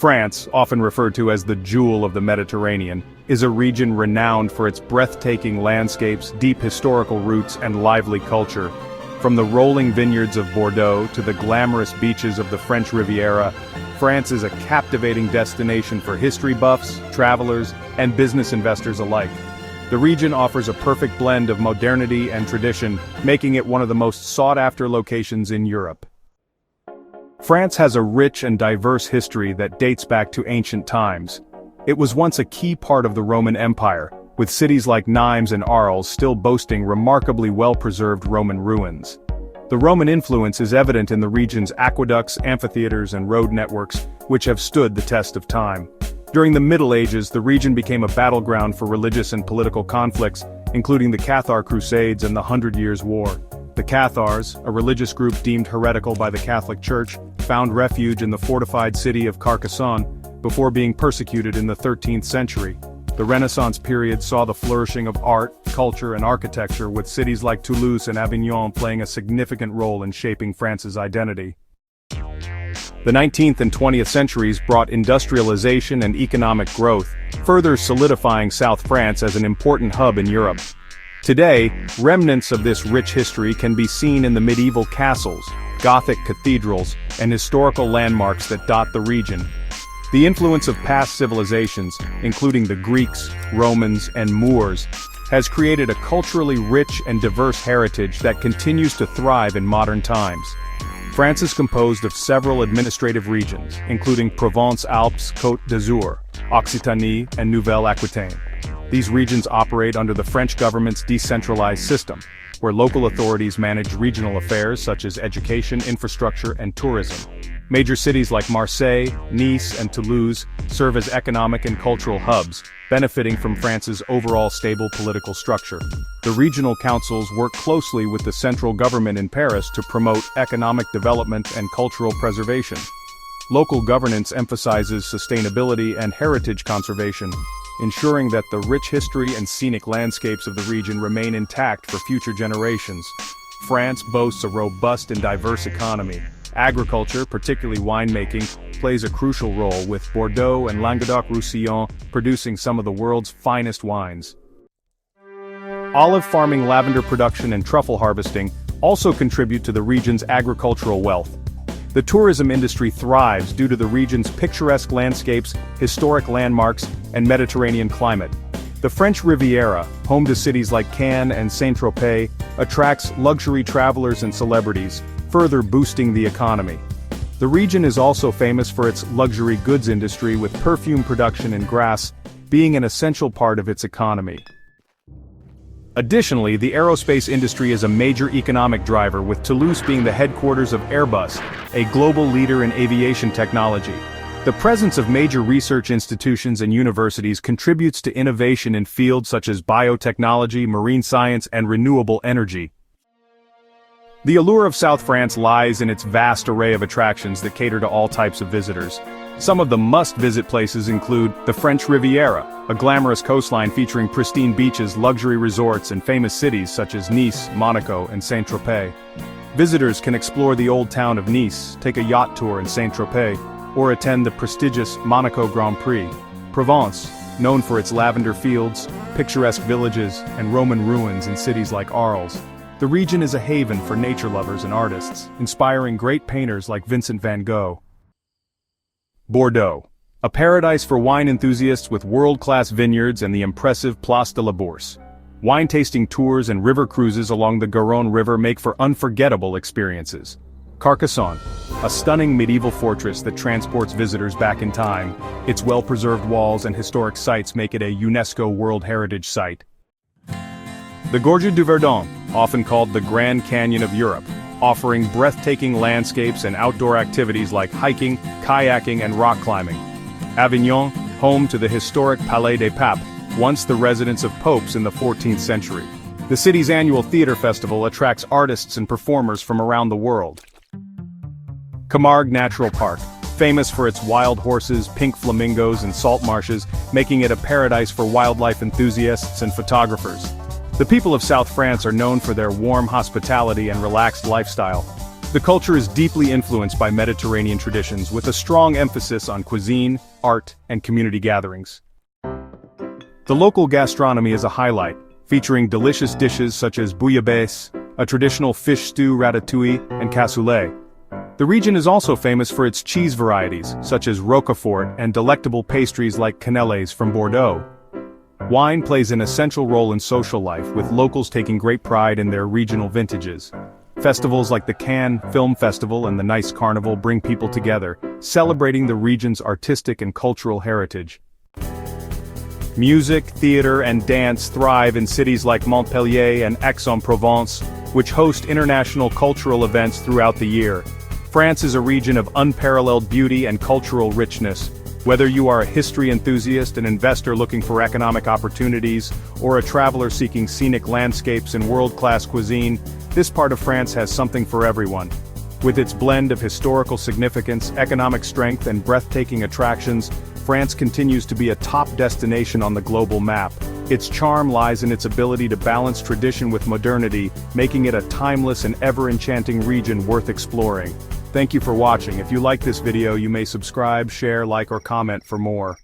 France, often referred to as the jewel of the Mediterranean, is a region renowned for its breathtaking landscapes, deep historical roots, and lively culture. From the rolling vineyards of Bordeaux to the glamorous beaches of the French Riviera, France is a captivating destination for history buffs, travelers, and business investors alike. The region offers a perfect blend of modernity and tradition, making it one of the most sought-after locations in Europe. France has a rich and diverse history that dates back to ancient times. It was once a key part of the Roman Empire, with cities like Nimes and Arles still boasting remarkably well-preserved Roman ruins. The Roman influence is evident in the region's aqueducts, amphitheaters, and road networks, which have stood the test of time. During the Middle Ages, the region became a battleground for religious and political conflicts, including the Cathar Crusades and the Hundred Years' War. The Cathars, a religious group deemed heretical by the Catholic Church, found refuge in the fortified city of Carcassonne before being persecuted in the 13th century. The Renaissance period saw the flourishing of art, culture, and architecture, with cities like Toulouse and Avignon playing a significant role in shaping France's identity. The 19th and 20th centuries brought industrialization and economic growth, further solidifying South France as an important hub in Europe. Today, remnants of this rich history can be seen in the medieval castles, Gothic cathedrals, and historical landmarks that dot the region. The influence of past civilizations, including the Greeks, Romans, and Moors, has created a culturally rich and diverse heritage that continues to thrive in modern times. France is composed of several administrative regions, including Provence-Alpes, Côte d'Azur, Occitanie, and Nouvelle-Aquitaine. These regions operate under the French government's decentralized system, where local authorities manage regional affairs such as education, infrastructure, and tourism. Major cities like Marseille, Nice, and Toulouse serve as economic and cultural hubs, benefiting from France's overall stable political structure. The regional councils work closely with the central government in Paris to promote economic development and cultural preservation. Local governance emphasizes sustainability and heritage conservation, ensuring that the rich history and scenic landscapes of the region remain intact for future generations. France boasts a robust and diverse economy. Agriculture, particularly winemaking, plays a crucial role, with Bordeaux and Languedoc-Roussillon producing some of the world's finest wines. Olive farming, lavender production, and truffle harvesting also contribute to the region's agricultural wealth. The tourism industry thrives due to the region's picturesque landscapes, historic landmarks, and Mediterranean climate. The French Riviera, home to cities like Cannes and Saint-Tropez, attracts luxury travelers and celebrities, further boosting the economy. The region is also famous for its luxury goods industry, with perfume production and Grasse being an essential part of its economy. Additionally, the aerospace industry is a major economic driver, with Toulouse being the headquarters of Airbus, a global leader in aviation technology. The presence of major research institutions and universities contributes to innovation in fields such as biotechnology, marine science, and renewable energy. The allure of South France lies in its vast array of attractions that cater to all types of visitors. Some of the must-visit places include the French Riviera, a glamorous coastline featuring pristine beaches, luxury resorts, and famous cities such as Nice, Monaco, and Saint-Tropez. Visitors can explore the old town of Nice, take a yacht tour in Saint-Tropez, or attend the prestigious Monaco Grand Prix. Provence, known for its lavender fields, picturesque villages, and Roman ruins in cities like Arles. The region is a haven for nature lovers and artists, inspiring great painters like Vincent van Gogh. Bordeaux, a paradise for wine enthusiasts with world-class vineyards and the impressive Place de la Bourse. Wine-tasting tours and river cruises along the Garonne River make for unforgettable experiences. Carcassonne, a stunning medieval fortress that transports visitors back in time. Its well-preserved walls and historic sites make it a UNESCO World Heritage Site. The Gorges du Verdon, often called the Grand Canyon of Europe, offering breathtaking landscapes and outdoor activities like hiking, kayaking, and rock climbing. Avignon, home to the historic Palais des Papes, once the residence of popes in the 14th century. The city's annual theater festival attracts artists and performers from around the world. Camargue Natural Park, famous for its wild horses, pink flamingos, and salt marshes, making it a paradise for wildlife enthusiasts and photographers. The people of South France are known for their warm hospitality and relaxed lifestyle. The culture is deeply influenced by Mediterranean traditions with a strong emphasis on cuisine, art, and community gatherings. The local gastronomy is a highlight, featuring delicious dishes such as bouillabaisse, a traditional fish stew ratatouille, and cassoulet. The region is also famous for its cheese varieties, such as Roquefort and delectable pastries like canelles from Bordeaux. Wine plays an essential role in social life, with locals taking great pride in their regional vintages. Festivals like the Cannes Film Festival and the Nice Carnival bring people together, celebrating the region's artistic and cultural heritage. Music, theater, and dance thrive in cities like Montpellier and Aix-en-Provence, which host international cultural events throughout the year. France is a region of unparalleled beauty and cultural richness. Whether you are a history enthusiast, an investor looking for economic opportunities, or a traveler seeking scenic landscapes and world-class cuisine, this part of France has something for everyone. With its blend of historical significance, economic strength, and breathtaking attractions, France continues to be a top destination on the global map. Its charm lies in its ability to balance tradition with modernity, making it a timeless and ever-enchanting region worth exploring. Thank you for watching. If you like this video, you may subscribe, share, like, or comment for more.